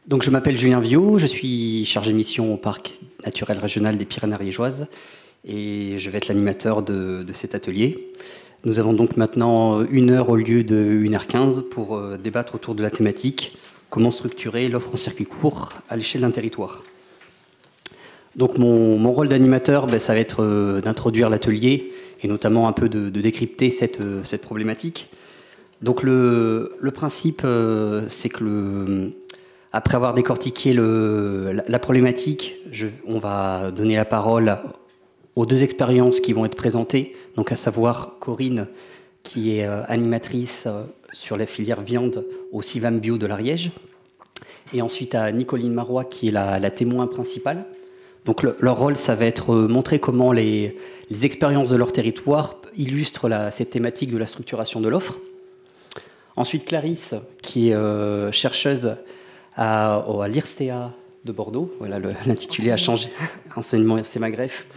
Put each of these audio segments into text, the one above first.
Donc, je m'appelle Julien Viau, je suis chargé de mission au Parc naturel régional des Pyrénées ariégeoises et je vais être l'animateur de cet atelier. Nous avons donc maintenant 1 heure au lieu de 1h15 pour débattre autour de la thématique « Comment structurer l'offre en circuit court à l'échelle d'un territoire ». Donc mon rôle d'animateur, ça va être d'introduire l'atelier et notamment un peu de décrypter cette problématique. Donc le principe, c'est que après avoir décortiqué la problématique, on va donner la parole aux deux expériences qui vont être présentées, donc à savoir Corinne, qui est animatrice sur la filière viande au CIVAM Bio de l'Ariège, et ensuite à Nicoline Marois, qui est la témoin principale. Donc leur rôle, ça va être montrer comment les expériences de leur territoire illustrent cette thématique de la structuration de l'offre. Ensuite, Clarisse, qui est chercheuse à l'IRSTEA de Bordeaux. Voilà, l'intitulé a changé. Enseignement CMAGREF.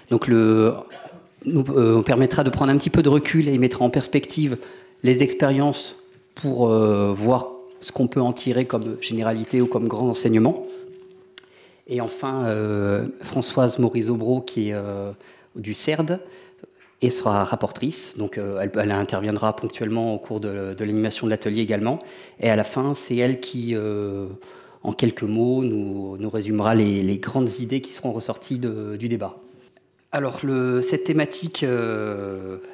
Donc, nous permettra de prendre un petit peu de recul et mettra en perspective les expériences pour voir ce qu'on peut en tirer comme généralité ou comme grand enseignement. Et enfin, Françoise Morizobro, qui est du CERD, et sera rapportrice. Donc, elle interviendra ponctuellement au cours de l'animation de l'atelier également. Et à la fin, c'est elle qui, en quelques mots, nous résumera les grandes idées qui seront ressorties du débat. Alors, cette thématique,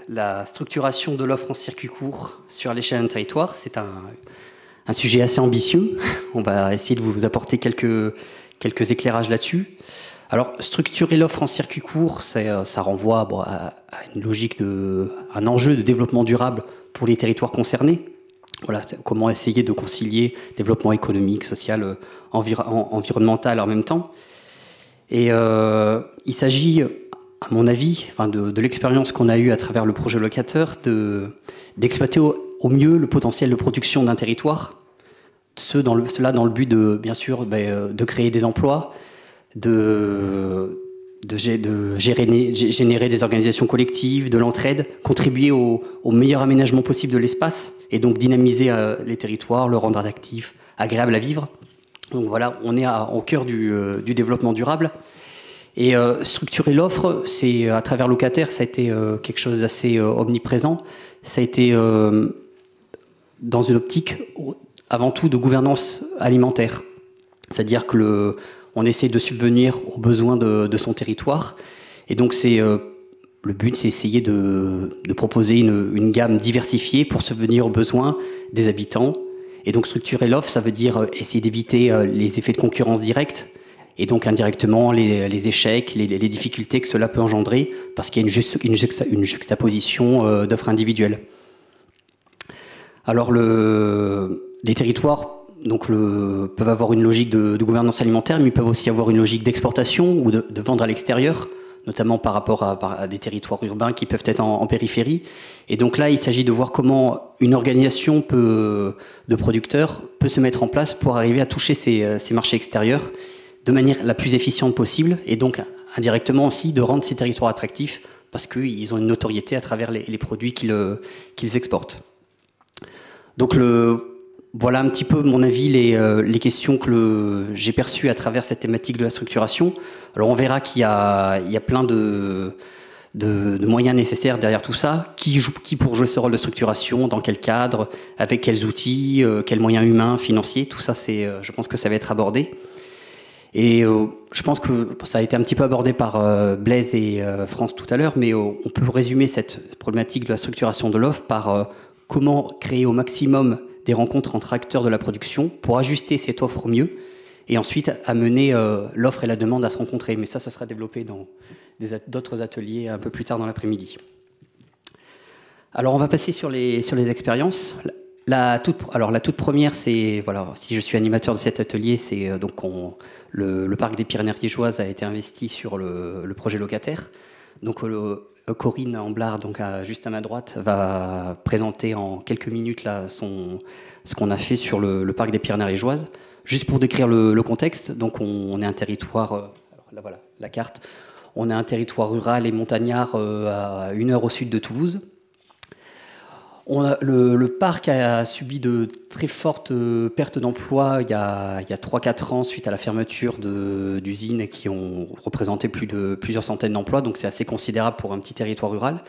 la structuration de l'offre en circuit court sur l'échelle d'un territoire, c'est un sujet assez ambitieux. On va essayer de vous apporter quelques éclairages là-dessus. Alors, structurer l'offre en circuit court, ça renvoie à une logique un enjeu de développement durable pour les territoires concernés. Voilà, comment essayer de concilier développement économique, social, environnemental en même temps. Et il s'agit, à mon avis, de l'expérience qu'on a eue à travers le projet locateur, d'exploiter au mieux le potentiel de production d'un territoire. Cela dans le but bien sûr, de créer des emplois, de générer des organisations collectives, de l'entraide, contribuer au meilleur aménagement possible de l'espace et donc dynamiser les territoires, le rendre attractif, agréable à vivre. Donc voilà, on est au cœur du développement durable. Et structurer l'offre, c'est à travers locataire, ça a été quelque chose d'assez omniprésent. Ça a été dans une optique avant tout de gouvernance alimentaire. C'est-à-dire que on essaie de subvenir aux besoins de son territoire. Et donc, le but, c'est essayer de proposer une gamme diversifiée pour subvenir aux besoins des habitants. Et donc, structurer l'offre, ça veut dire essayer d'éviter les effets de concurrence directe et donc indirectement les échecs, les difficultés que cela peut engendrer parce qu'il y a une juxtaposition d'offres individuelles. Alors, les territoires peuvent avoir une logique de gouvernance alimentaire, mais ils peuvent aussi avoir une logique d'exportation ou de vendre à l'extérieur, notamment par rapport à des territoires urbains qui peuvent être en périphérie. Et donc là, il s'agit de voir comment une organisation de producteurs peut se mettre en place pour arriver à toucher ces marchés extérieurs de manière la plus efficiente possible, et donc indirectement aussi de rendre ces territoires attractifs parce qu'ils ont une notoriété à travers les produits qu'ils exportent. Donc voilà un petit peu, mon avis, les questions que j'ai perçues à travers cette thématique de la structuration. Alors on verra qu'il y a plein de moyens nécessaires derrière tout ça. Qui pour jouer ce rôle de structuration, dans quel cadre, avec quels outils, quels moyens humains, financiers, tout ça, je pense que ça va être abordé. Et je pense que ça a été un petit peu abordé par Blaise et France tout à l'heure, mais on peut résumer cette problématique de la structuration de l'offre par comment créer au maximum des rencontres entre acteurs de la production pour ajuster cette offre au mieux et ensuite amener l'offre et la demande à se rencontrer. Mais ça sera développé dans d'autres ateliers un peu plus tard dans l'après-midi. Alors on va passer sur les expériences. La toute première, c'est, voilà, si je suis animateur de cet atelier, c'est donc le parc des Pyrénées ariégeoises a été investi sur le projet locataire. Donc Corinne Amblard, donc juste à ma droite, va présenter en quelques minutes là, ce qu'on a fait sur le parc des Pyrénées ariégeoises. Juste pour décrire le contexte, donc on est un territoire, alors là voilà la carte, on est un territoire rural et montagnard à 1 heure au sud de Toulouse. Le parc a subi de très fortes pertes d'emplois il y a 3-4 ans suite à la fermeture d'usines qui ont représenté plusieurs centaines d'emplois, donc c'est assez considérable pour un petit territoire rural.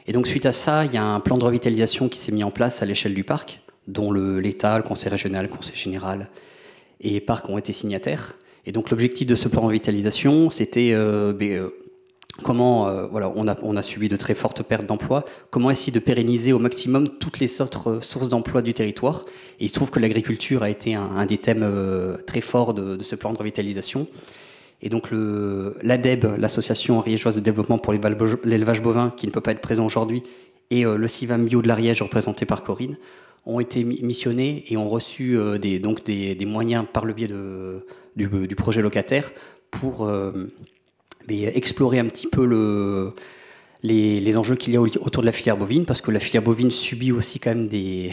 Et donc suite à ça, il y a un plan de revitalisation qui s'est mis en place à l'échelle du parc, dont l'État, le Conseil régional, le Conseil général et Parc ont été signataires. Et donc l'objectif de ce plan de revitalisation, c'était comment, voilà, on a subi de très fortes pertes d'emplois, comment essayer de pérenniser au maximum toutes les autres sources d'emploi du territoire. Et il se trouve que l'agriculture a été un des thèmes très forts de ce plan de revitalisation. Et donc l'ADEB, l'Association ariégeoise de développement pour l'élevage bovin, qui ne peut pas être présent aujourd'hui, et le CIVAM Bio de l'Ariège, représenté par Corinne, ont été missionnés et ont reçu des moyens par le biais du projet locataire pour explorer un petit peu les enjeux qu'il y a autour de la filière bovine, parce que la filière bovine subit aussi quand même des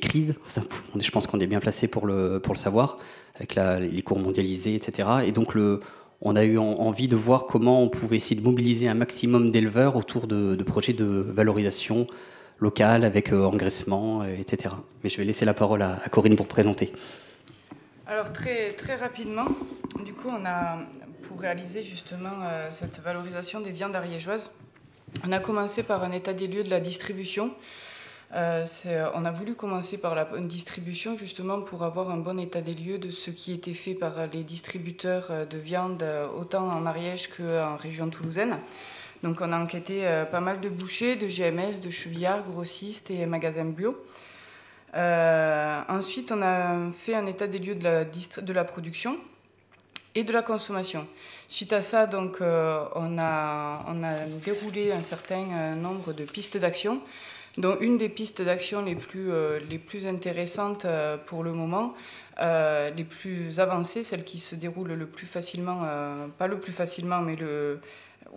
crises. Ça, je pense qu'on est bien placé pour le savoir, avec les cours mondialisés, etc. Et donc on a eu envie de voir comment on pouvait essayer de mobiliser un maximum d'éleveurs autour de projets de valorisation locale, avec engraissement, etc. Mais je vais laisser la parole à Corinne pour présenter. Alors très, très rapidement, du coup, pour réaliser justement cette valorisation des viandes ariégeoises, on a commencé par un état des lieux de la distribution. On a voulu commencer par la distribution justement pour avoir un bon état des lieux de ce qui était fait par les distributeurs de viande autant en Ariège qu'en région toulousaine. Donc on a enquêté pas mal de bouchers, de GMS, de chevillards, grossistes et magasins bio. Ensuite, on a fait un état des lieux de la production et de la consommation. Suite à ça, donc, on a déroulé un certain nombre de pistes d'action, dont une des pistes d'action les plus intéressantes pour le moment, les plus avancées, celle qui se déroule le plus facilement, pas le plus facilement, mais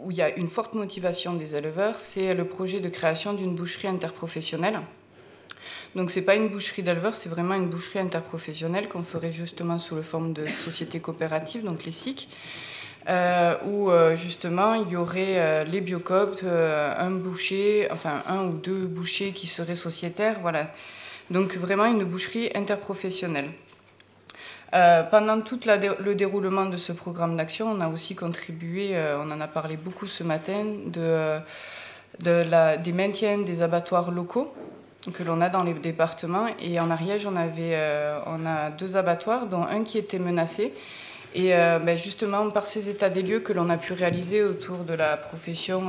où il y a une forte motivation des éleveurs, c'est le projet de création d'une boucherie interprofessionnelle. Donc ce n'est pas une boucherie d'éleveurs, c'est vraiment une boucherie interprofessionnelle qu'on ferait justement sous la forme de sociétés coopératives, donc les SIC, où justement il y aurait les biocoop, un ou deux bouchers qui seraient sociétaires, voilà. Donc vraiment une boucherie interprofessionnelle. Pendant tout le déroulement de ce programme d'action, on a aussi contribué, on en a parlé beaucoup ce matin, des maintiens des abattoirs locaux que l'on a dans les départements. Et en Ariège, on a 2 abattoirs, dont un qui était menacé. Et justement, par ces états des lieux que l'on a pu réaliser autour de la profession,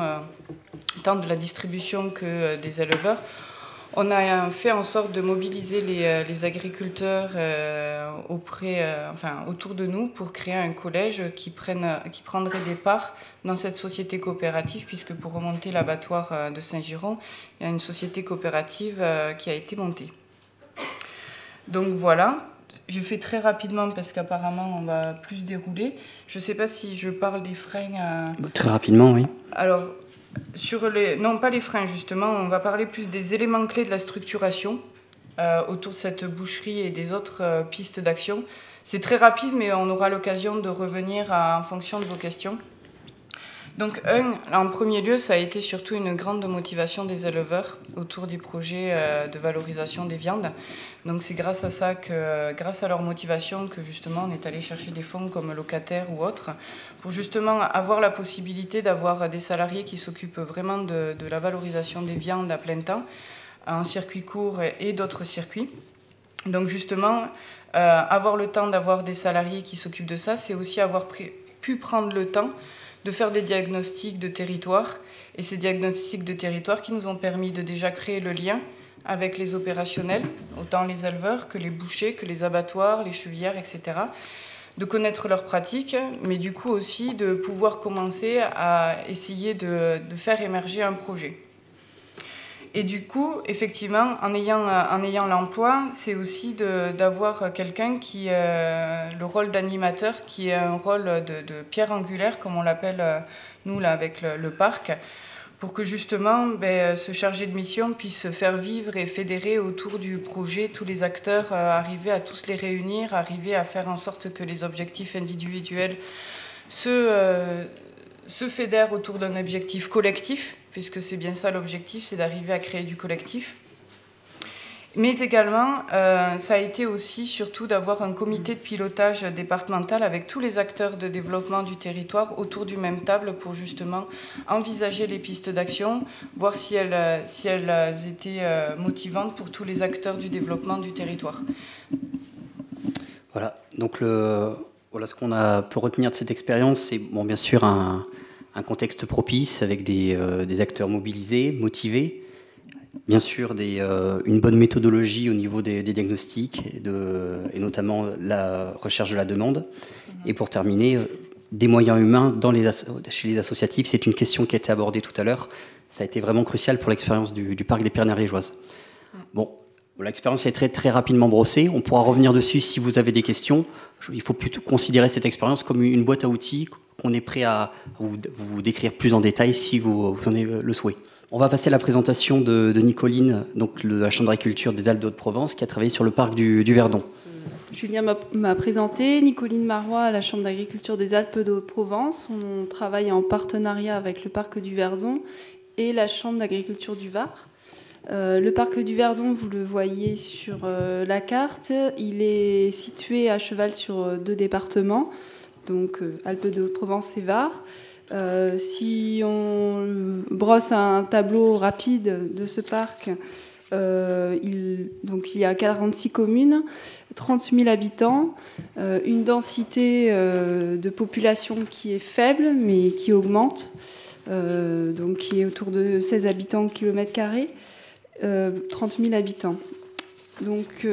tant de la distribution que des éleveurs, on a fait en sorte de mobiliser les agriculteurs autour de nous pour créer un collège qui prendrait des parts dans cette société coopérative, puisque pour remonter l'abattoir de Saint-Giron, il y a une société coopérative qui a été montée. Donc voilà, j'ai fait très rapidement parce qu'apparemment on va plus dérouler. Je ne sais pas si je parle des freins. Très rapidement, oui. Alors, non, pas les freins, justement. On va parler plus des éléments clés de la structuration autour de cette boucherie et des autres pistes d'action. C'est très rapide, mais on aura l'occasion de revenir en fonction de vos questions. Donc, en premier lieu, ça a été surtout une grande motivation des éleveurs autour du projet de valorisation des viandes. Donc, c'est grâce à ça, grâce à leur motivation, que justement on est allé chercher des fonds comme locataires ou autres, pour justement avoir la possibilité d'avoir des salariés qui s'occupent vraiment de la valorisation des viandes à plein temps, en circuit court et d'autres circuits. Donc, justement, avoir le temps d'avoir des salariés qui s'occupent de ça, c'est aussi avoir pu prendre le temps de faire des diagnostics de territoire, et ces diagnostics de territoire qui nous ont permis de déjà créer le lien avec les opérationnels, autant les éleveurs que les bouchers, que les abattoirs, les chevillards, etc., de connaître leurs pratiques, mais du coup aussi de pouvoir commencer à essayer de faire émerger un projet. Et du coup, effectivement, en ayant l'emploi, c'est aussi d'avoir quelqu'un qui le rôle d'animateur, qui est un rôle de pierre angulaire, comme on l'appelle nous là avec le parc, pour que justement ce chargé de mission puisse faire vivre et fédérer autour du projet tous les acteurs, arriver à tous les réunir, arriver à faire en sorte que les objectifs individuels se fédèrent autour d'un objectif collectif, puisque c'est bien ça l'objectif, c'est d'arriver à créer du collectif. Mais également, ça a été aussi surtout d'avoir un comité de pilotage départemental avec tous les acteurs de développement du territoire autour du même table pour justement envisager les pistes d'action, voir si elles étaient motivantes pour tous les acteurs du développement du territoire. Voilà, donc voilà ce qu'on peut retenir de cette expérience, c'est bon, bien sûr un contexte propice avec des acteurs mobilisés, motivés, bien sûr une bonne méthodologie au niveau des diagnostics et notamment la recherche de la demande. Et pour terminer, des moyens humains chez les associatifs, c'est une question qui a été abordée tout à l'heure. Ça a été vraiment crucial pour l'expérience du parc des Pyrénées ariégeoises. Bon, l'expérience est très, très rapidement brossée. On pourra revenir dessus si vous avez des questions. Il faut plutôt considérer cette expérience comme une boîte à outils qu'on est prêt à vous décrire plus en détail si vous en avez le souhait. On va passer à la présentation de Nicoline, donc de la Chambre d'agriculture des Alpes de Haute-Provence, qui a travaillé sur le parc du Verdon. Julien m'a présenté, Nicoline Marois à la Chambre d'agriculture des Alpes de Haute-Provence. On travaille en partenariat avec le parc du Verdon et la Chambre d'agriculture du Var. Le parc du Verdon, vous le voyez sur la carte, il est situé à cheval sur 2 départements, donc Alpes de Haute-Provence et Var. Si on brosse un tableau rapide de ce parc, il y a 46 communes, 30 000 habitants, une densité de population qui est faible mais qui augmente, donc qui est autour de 16 habitants au kilomètre carré. 30 000 habitants. Donc,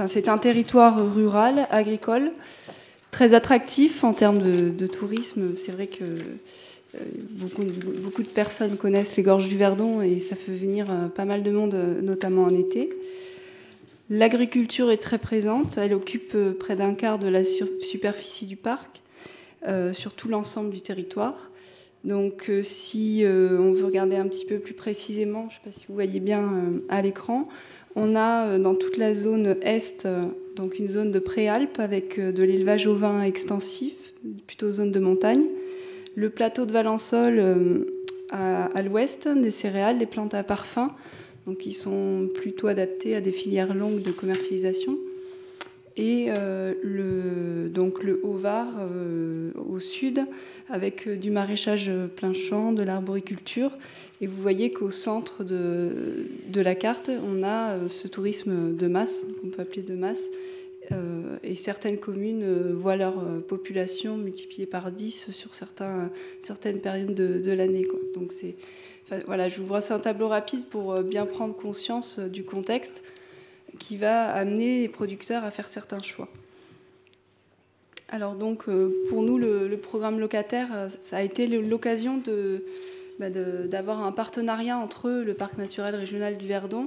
c'est un territoire rural, agricole, très attractif en termes de tourisme. C'est vrai que beaucoup de personnes connaissent les gorges du Verdon et ça fait venir pas mal de monde, notamment en été. L'agriculture est très présente. Elle occupe près d'un quart de la superficie du parc, sur tout l'ensemble du territoire. Donc si on veut regarder un petit peu plus précisément, je ne sais pas si vous voyez bien à l'écran, on a dans toute la zone est donc une zone de préalpes avec de l'élevage ovin extensif, plutôt zone de montagne. Le plateau de Valençol à l'ouest, des céréales, des plantes à parfum, donc qui sont plutôt adaptées à des filières longues de commercialisation. Et le Haut-Var au sud, avec du maraîchage plein champ, de l'arboriculture. Et vous voyez qu'au centre de la carte, on a ce tourisme de masse, qu'on peut appeler de masse. Et certaines communes voient leur population multipliée par 10 sur certaines périodes de l'année, quoi. Donc voilà, je vous brosse un tableau rapide pour bien prendre conscience du contexte qui va amener les producteurs à faire certains choix. Alors donc, pour nous, le programme locataire, ça a été l'occasion d'avoir un partenariat entre le parc naturel régional du Verdon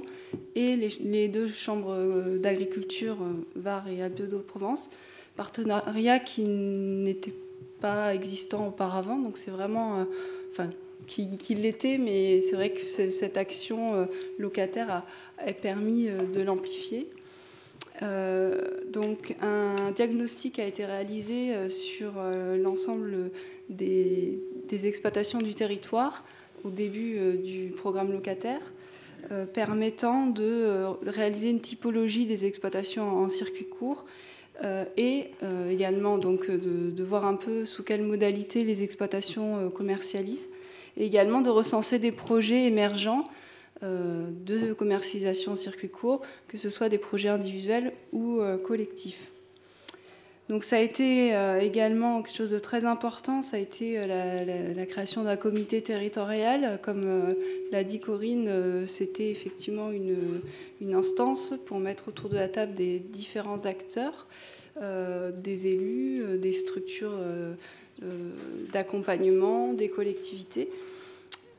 et les 2 chambres d'agriculture, Var et Alpes de Haute-Provence. Partenariat qui n'était pas existant auparavant, donc c'est vraiment... qui l'était, mais c'est vrai que cette action locataire a permis de l'amplifier. Donc un diagnostic a été réalisé sur l'ensemble des exploitations du territoire au début du programme locataire, permettant de réaliser une typologie des exploitations en circuit court et également donc, de voir un peu sous quelle modalité les exploitations commercialisent, et également de recenser des projets émergents de commercialisation en circuit court, que ce soit des projets individuels ou collectifs. Donc ça a été également quelque chose de très important, ça a été la création d'un comité territorial. Comme l'a dit Corinne, c'était effectivement une instance pour mettre autour de la table des différents acteurs, des élus, des structures d'accompagnement, des collectivités.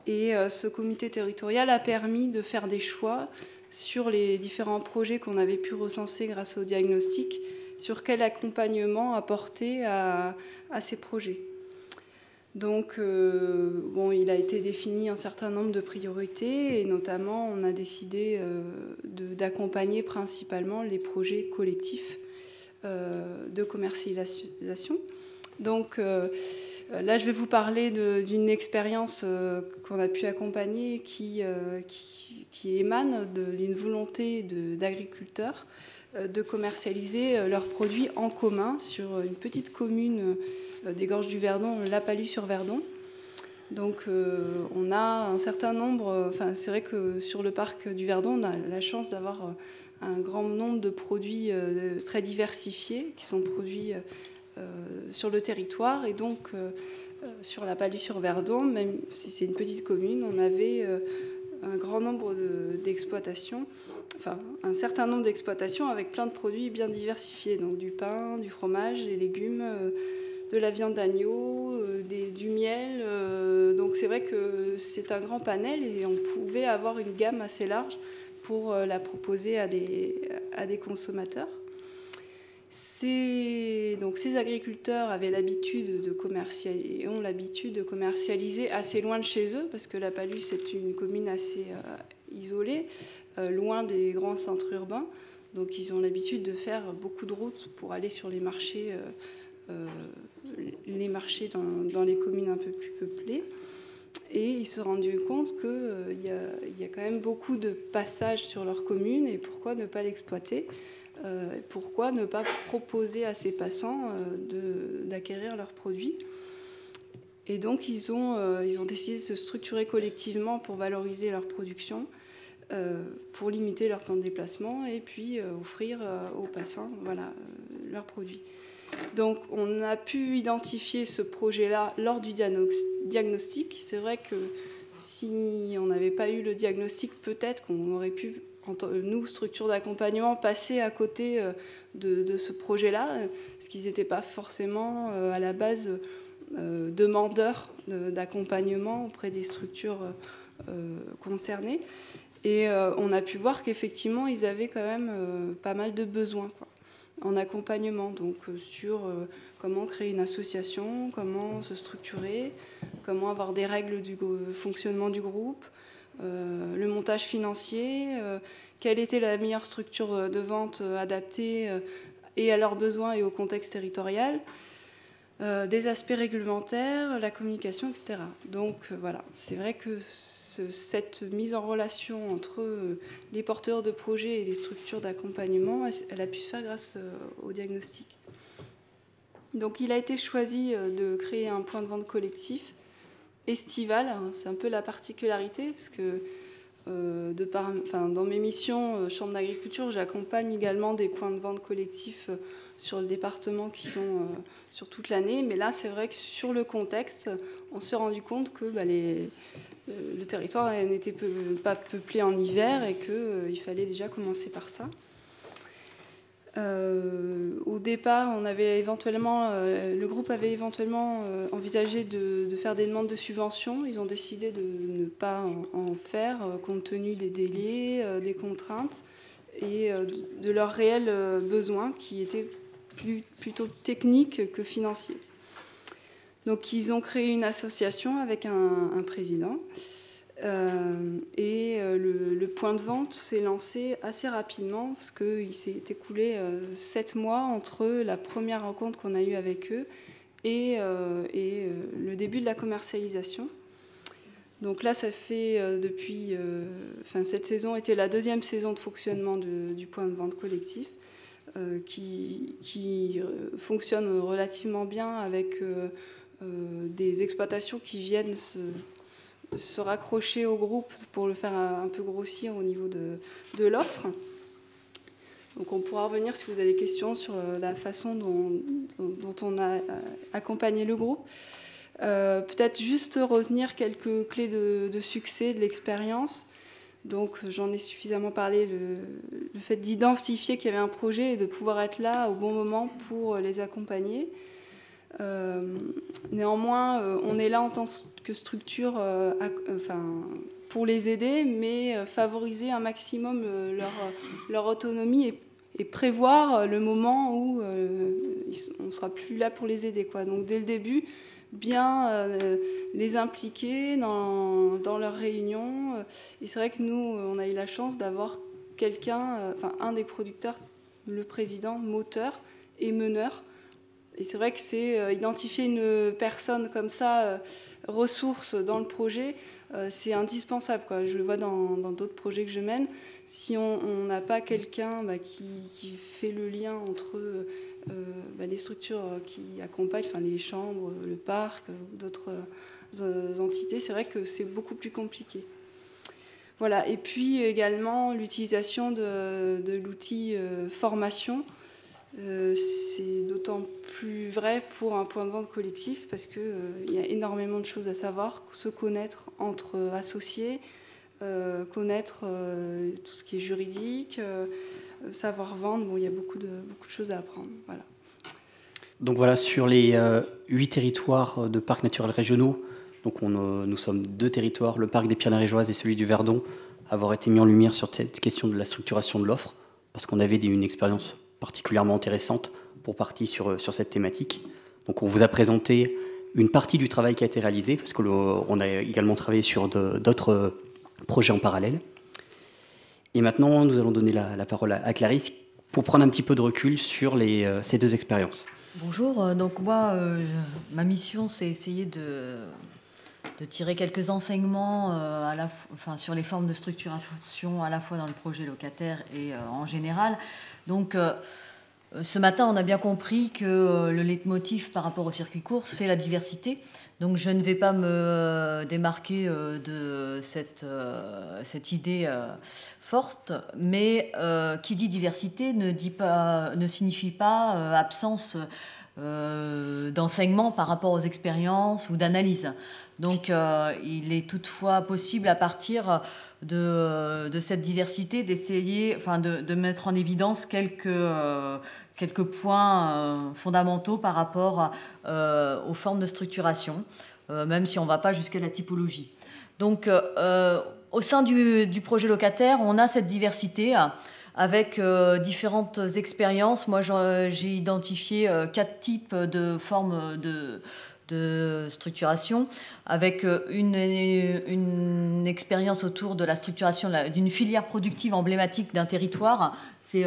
Et ce comité territorial a permis de faire des choix sur les différents projets qu'on avait pu recenser grâce au diagnostic, sur quel accompagnement apporter à ces projets. Donc, il a été défini un certain nombre de priorités, et notamment, on a décidé d'accompagner principalement les projets collectifs de commercialisation. Donc, Là, je vais vous parler d'une expérience qu'on a pu accompagner qui émane d'une volonté d'agriculteurs de commercialiser leurs produits en commun sur une petite commune des Gorges du Verdon, La Palud-sur-Verdon. Donc on a un certain nombre, c'est vrai que sur le parc du Verdon, on a la chance d'avoir un grand nombre de produits très diversifiés qui sont produits sur le territoire. Et donc sur La Palud-sur-Verdon, même si c'est une petite commune, on avait un grand nombre d'exploitations, un certain nombre d'exploitations avec plein de produits bien diversifiés, donc du pain, du fromage, des légumes, de la viande d'agneau, du miel. Donc c'est vrai que c'est un grand panel et on pouvait avoir une gamme assez large pour la proposer à des consommateurs. Donc ces agriculteurs avaient l'habitude de commercialiser, et ont l'habitude de commercialiser assez loin de chez eux, parce que La Palud, c'est une commune assez isolée, loin des grands centres urbains. Donc ils ont l'habitude de faire beaucoup de routes pour aller sur les marchés dans les communes un peu plus peuplées. Et ils se sont rendus compte qu'il y a quand même beaucoup de passages sur leur commune, et pourquoi ne pas l'exploiter ? Pourquoi ne pas proposer à ces passants d'acquérir leurs produits ? Et donc ils ont décidé de se structurer collectivement pour valoriser leur production, pour limiter leur temps de déplacement et puis offrir aux passants leurs produits. Donc on a pu identifier ce projet-là lors du diagnostic. C'est vrai que si on n'avait pas eu le diagnostic, peut-être qu'on aurait pu, nous, structure d'accompagnement, passer à côté de ce projet-là, parce qu'ils n'étaient pas forcément à la base demandeurs d'accompagnement auprès des structures concernées. Et on a pu voir qu'effectivement, ils avaient quand même pas mal de besoins en accompagnement, donc sur comment créer une association, comment se structurer, comment avoir des règles du fonctionnement du groupe, le montage financier, quelle était la meilleure structure de vente adaptée et à leurs besoins et au contexte territorial, des aspects réglementaires, la communication, etc. Donc voilà, c'est vrai que cette mise en relation entre les porteurs de projets et les structures d'accompagnement, elle a pu se faire grâce au diagnostic. Donc il a été choisi de créer un point de vente collectif estival. C'est un peu la particularité, parce que dans mes missions Chambre d'agriculture, j'accompagne également des points de vente collectifs sur le département qui sont sur toute l'année. Mais là, c'est vrai que sur le contexte, on s'est rendu compte que le territoire n'était pas peuplé en hiver et qu'il fallait déjà commencer par ça. Au départ, le groupe avait éventuellement envisagé de faire des demandes de subventions. Ils ont décidé de ne pas en faire, compte tenu des délais, des contraintes et de leurs réels besoins qui étaient plutôt techniques que financiers. Donc ils ont créé une association avec un président. Et le point de vente s'est lancé assez rapidement, parce qu'il s'est écoulé 7 mois entre la première rencontre qu'on a eue avec eux et le début de la commercialisation. Donc là, ça fait depuis... cette saison était la deuxième saison de fonctionnement du point de vente collectif, qui fonctionne relativement bien avec des exploitations qui viennent se raccrocher au groupe pour le faire un peu grossir au niveau de l'offre. Donc on pourra revenir si vous avez des questions sur la façon dont on a accompagné le groupe. Peut-être juste retenir quelques clés de succès de l'expérience. Donc j'en ai suffisamment parlé, le fait d'identifier qu'il y avait un projet et de pouvoir être là au bon moment pour les accompagner. Néanmoins, on est là en tant que structure pour les aider, mais favoriser un maximum leur autonomie et prévoir le moment où on ne sera plus là pour les aider, quoi. Donc dès le début, bien les impliquer dans leurs réunions. Et c'est vrai que nous, on a eu la chance d'avoir un des producteurs, le président, moteur et meneur. Et c'est vrai que c'est identifier une personne comme ça, ressource dans le projet, c'est indispensable, quoi. Je le vois dans d'autres projets que je mène. Si on n'a pas quelqu'un qui fait le lien entre les structures qui accompagnent, enfin les chambres, le parc, d'autres entités, c'est vrai que c'est beaucoup plus compliqué. Voilà. Et puis également l'utilisation de l'outil formation. C'est d'autant plus vrai pour un point de vente collectif parce qu'il y a énormément de choses à savoir, se connaître entre associés, connaître tout ce qui est juridique, savoir vendre. Bon, il y a beaucoup de choses à apprendre. Voilà. Donc voilà, sur les 8 territoires de parcs naturels régionaux, donc nous sommes 2 territoires, le parc des Pyrénées-Ariégeoises et celui du Verdon, avoir été mis en lumière sur cette question de la structuration de l'offre, parce qu'on avait une expérience particulièrement intéressante pour partie sur cette thématique. Donc on vous a présenté une partie du travail qui a été réalisé, parce qu'on a également travaillé sur d'autres projets en parallèle. Et maintenant, nous allons donner la parole à Clarisse pour prendre un petit peu de recul sur ces 2 expériences. Bonjour, donc moi, ma mission, c'est essayer de tirer quelques enseignements sur les formes de structuration à la fois dans le projet locataire et en général. Donc, ce matin, on a bien compris que le leitmotiv par rapport au circuit court, c'est la diversité. Donc, je ne vais pas me démarquer de cette idée forte, mais qui dit diversité ne signifie pas absence d'enseignement par rapport aux expériences ou d'analyse. Donc, il est toutefois possible, à partir de cette diversité, d'essayer, de mettre en évidence quelques points fondamentaux par rapport aux formes de structuration, même si on ne va pas jusqu'à la typologie. Donc, au sein du projet locataire, on a cette diversité avec différentes expériences. Moi, j'ai identifié 4 types de formes de structuration, avec une expérience autour de la structuration d'une filière productive emblématique d'un territoire. C'est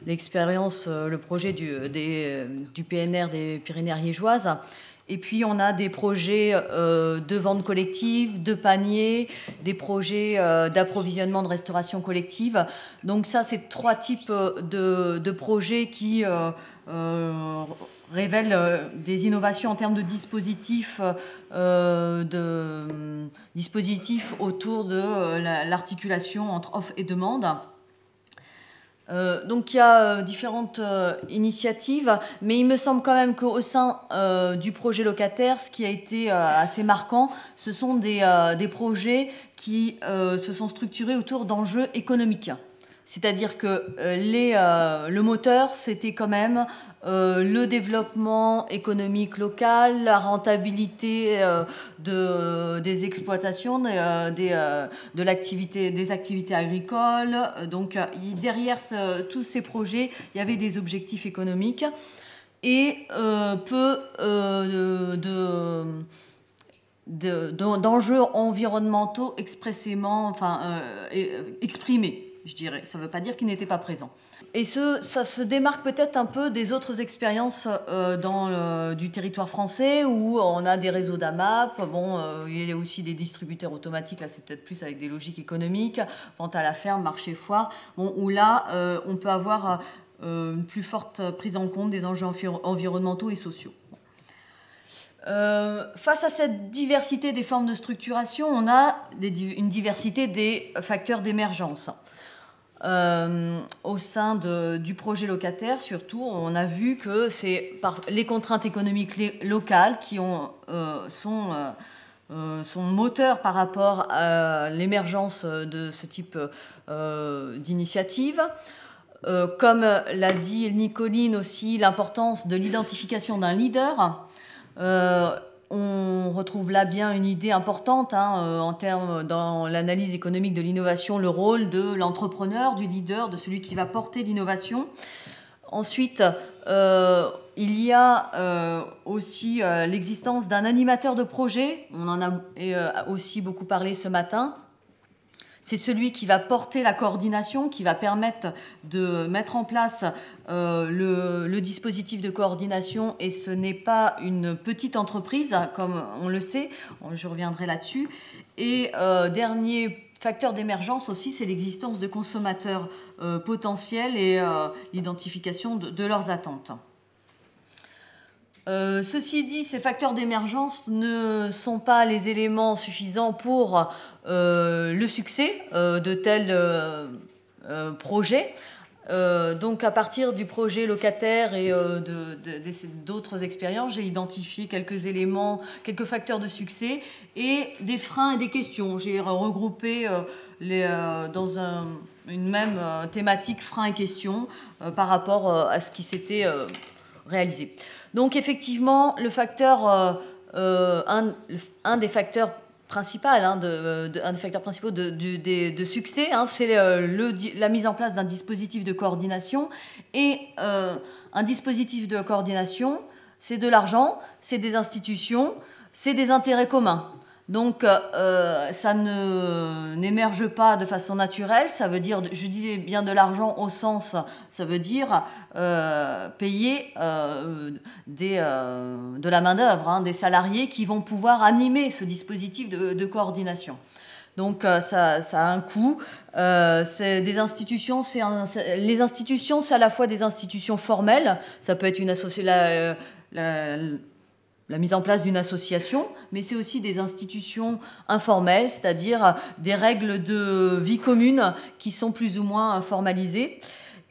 l'expérience, le projet du PNR des Pyrénées-Ariégeoises. Et puis, on a des projets de vente collective, de paniers, des projets d'approvisionnement, de restauration collective. Donc ça, c'est 3 types de projets qui révèlent des innovations en termes de dispositifs autour de l'articulation entre offre et demande. Donc il y a différentes initiatives, mais il me semble quand même qu'au sein du projet locataire, ce qui a été assez marquant, ce sont des projets qui se sont structurés autour d'enjeux économiques. C'est-à-dire que le moteur, c'était quand même le développement économique local, la rentabilité des exploitations, des activités agricoles. Donc derrière tous ces projets, il y avait des objectifs économiques et peu d'enjeux environnementaux expressément, exprimés. Je dirais. Ça ne veut pas dire qu'il n'était pas présent. Et ça se démarque peut-être un peu des autres expériences du territoire français où on a des réseaux d'AMAP. Bon, il y a aussi des distributeurs automatiques. Là, c'est peut-être plus avec des logiques économiques. Vente à la ferme, marché, foire. Bon, où là, on peut avoir une plus forte prise en compte des enjeux environnementaux et sociaux. Face à cette diversité des formes de structuration, on a une diversité des facteurs d'émergence. Au sein du projet locataire, surtout, on a vu que c'est les contraintes économiques locales qui sont moteurs par rapport à l'émergence de ce type d'initiative. Comme l'a dit Nicoline aussi, l'importance de l'identification d'un leader. On retrouve là bien une idée importante en termes dans l'analyse économique de l'innovation, le rôle de l'entrepreneur, du leader, de celui qui va porter l'innovation. Ensuite, il y a aussi l'existence d'un animateur de projet. On en a aussi beaucoup parlé ce matin. C'est celui qui va porter la coordination, qui va permettre de mettre en place le dispositif de coordination. Et ce n'est pas une petite entreprise, comme on le sait. Je reviendrai là-dessus. Et dernier facteur d'émergence aussi, c'est l'existence de consommateurs potentiels et l'identification de leurs attentes. Ceci dit, ces facteurs d'émergence ne sont pas les éléments suffisants pour le succès de tels projets. Donc à partir du projet locataire et d'autres expériences, j'ai identifié quelques éléments, quelques facteurs de succès et des freins et des questions. J'ai regroupé dans une même thématique freins et questions par rapport à ce qui s'était réalisé. Donc effectivement, le facteur, un des facteurs principaux, un des facteurs principaux de succès, c'est la mise en place d'un dispositif de coordination. Et un dispositif de coordination, c'est de l'argent, c'est des institutions, c'est des intérêts communs. Donc ça n'émerge pas de façon naturelle, ça veut dire, je disais bien de l'argent au sens, ça veut dire payer de la main-d'œuvre, des salariés qui vont pouvoir animer ce dispositif de coordination. Donc ça a un coût. C'est des institutions, les institutions, c'est à la fois des institutions formelles, ça peut être une association, la mise en place d'une association, mais c'est aussi des institutions informelles, c'est-à-dire des règles de vie commune qui sont plus ou moins formalisées.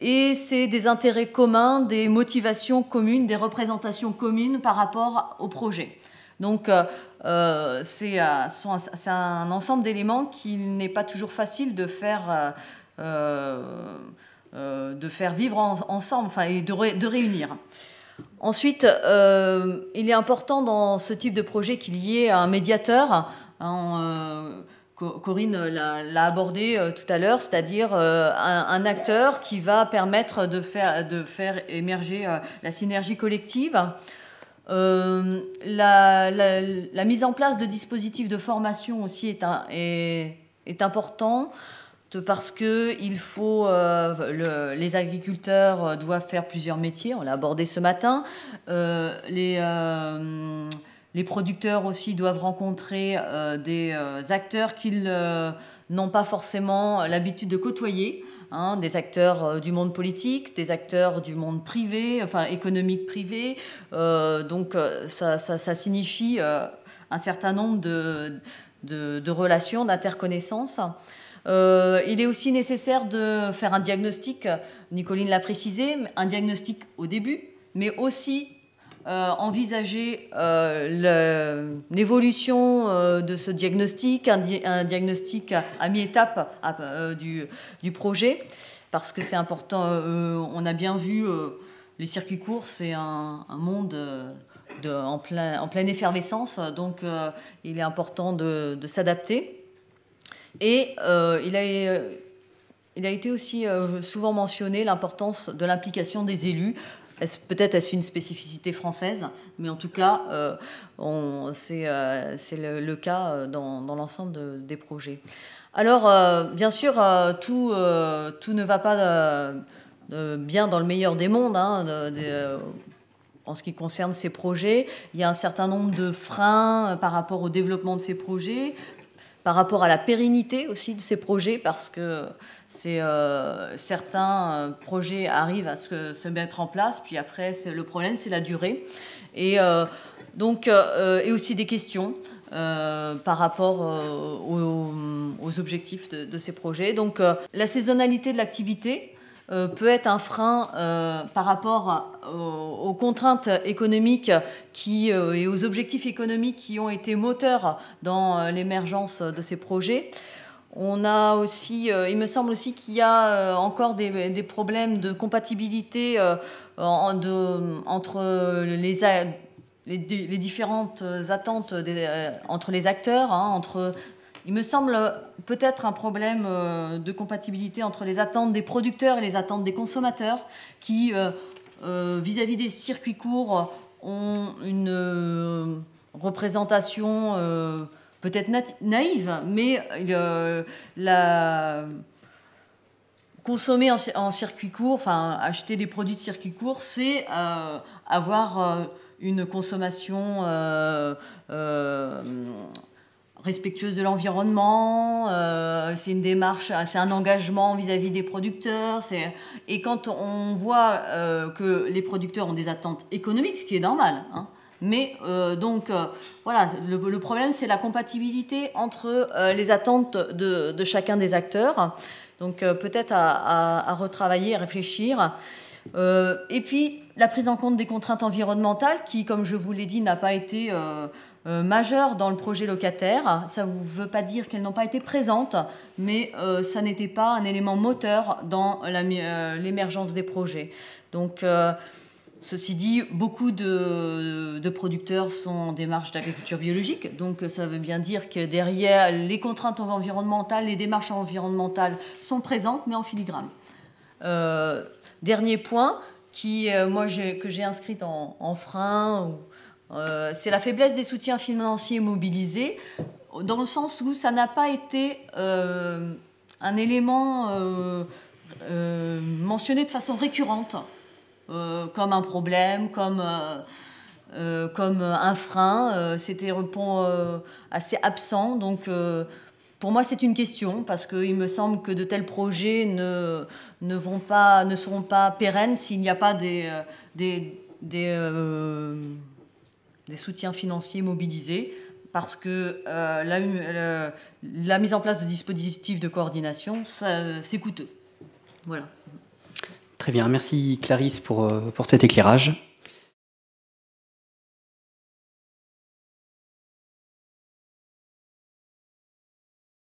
Et c'est des intérêts communs, des motivations communes, des représentations communes par rapport au projet. Donc c'est un ensemble d'éléments qu'il n'est pas toujours facile de faire vivre ensemble, enfin, et de réunir. Ensuite, il est important dans ce type de projet qu'il y ait un médiateur. Corinne l'a abordé tout à l'heure, c'est-à-dire un acteur qui va permettre de faire émerger la synergie collective. La mise en place de dispositifs de formation aussi est important. Parce que les agriculteurs doivent faire plusieurs métiers, on l'a abordé ce matin. Les producteurs aussi doivent rencontrer des acteurs qu'ils n'ont pas forcément l'habitude de côtoyer, des acteurs du monde politique, des acteurs du monde privé, enfin économique privé. Donc ça signifie un certain nombre de relations, d'interconnaissances. Il est aussi nécessaire de faire un diagnostic, Nicoline l'a précisé, un diagnostic au début, mais aussi envisager l'évolution de ce diagnostic, un diagnostic à mi-étape du projet, parce que c'est important. On a bien vu, les circuits courts, c'est un monde en pleine effervescence, donc il est important de s'adapter. Et il a été aussi souvent mentionné l'importance de l'implication des élus. Peut-être est-ce une spécificité française, mais en tout cas, c'est le cas dans l'ensemble des projets. Alors, bien sûr, tout ne va pas bien dans le meilleur des mondes, en ce qui concerne ces projets. Il y a un certain nombre de freins par rapport au développement de ces projets, par rapport à la pérennité aussi de ces projets, parce que certains projets arrivent à se mettre en place, puis après, le problème, c'est la durée. Et aussi des questions par rapport aux objectifs de ces projets. Donc, la saisonnalité de l'activité peut être un frein par rapport aux contraintes économiques et aux objectifs économiques qui ont été moteurs dans l'émergence de ces projets. On a aussi, il me semble aussi qu'il y a encore des problèmes de compatibilité entre les différentes attentes entre les acteurs, il me semble peut-être un problème de compatibilité entre les attentes des producteurs et les attentes des consommateurs qui, vis-à-vis des circuits courts, ont une représentation peut-être naïve, mais consommer en circuit court, enfin acheter des produits de circuit court, c'est avoir une consommation respectueuse de l'environnement, c'est une démarche, c'est un engagement vis-à-vis des producteurs. Et quand on voit que les producteurs ont des attentes économiques, ce qui est normal, hein, mais voilà, le problème, c'est la compatibilité entre les attentes de chacun des acteurs. Donc peut-être à retravailler, à réfléchir. Et puis la prise en compte des contraintes environnementales qui, comme je vous l'ai dit, n'a pas été majeure dans le projet locataire. Ça ne veut pas dire qu'elles n'ont pas été présentes, mais ça n'était pas un élément moteur dans l'émergence des projets. Donc ceci dit, beaucoup de producteurs sont en démarche d'agriculture biologique, donc ça veut bien dire que derrière les contraintes environnementales, les démarches environnementales sont présentes, mais en filigrane. Dernier point, que j'ai inscrite en frein, c'est la faiblesse des soutiens financiers mobilisés, dans le sens où ça n'a pas été un élément mentionné de façon récurrente, comme un problème, comme un frein. C'était assez absent. Donc, pour moi, c'est une question, parce qu'il me semble que de tels projets ne seront pas pérennes s'il n'y a pas des soutiens financiers mobilisés, parce que la mise en place de dispositifs de coordination, c'est coûteux. Voilà. Très bien, merci Clarisse pour cet éclairage.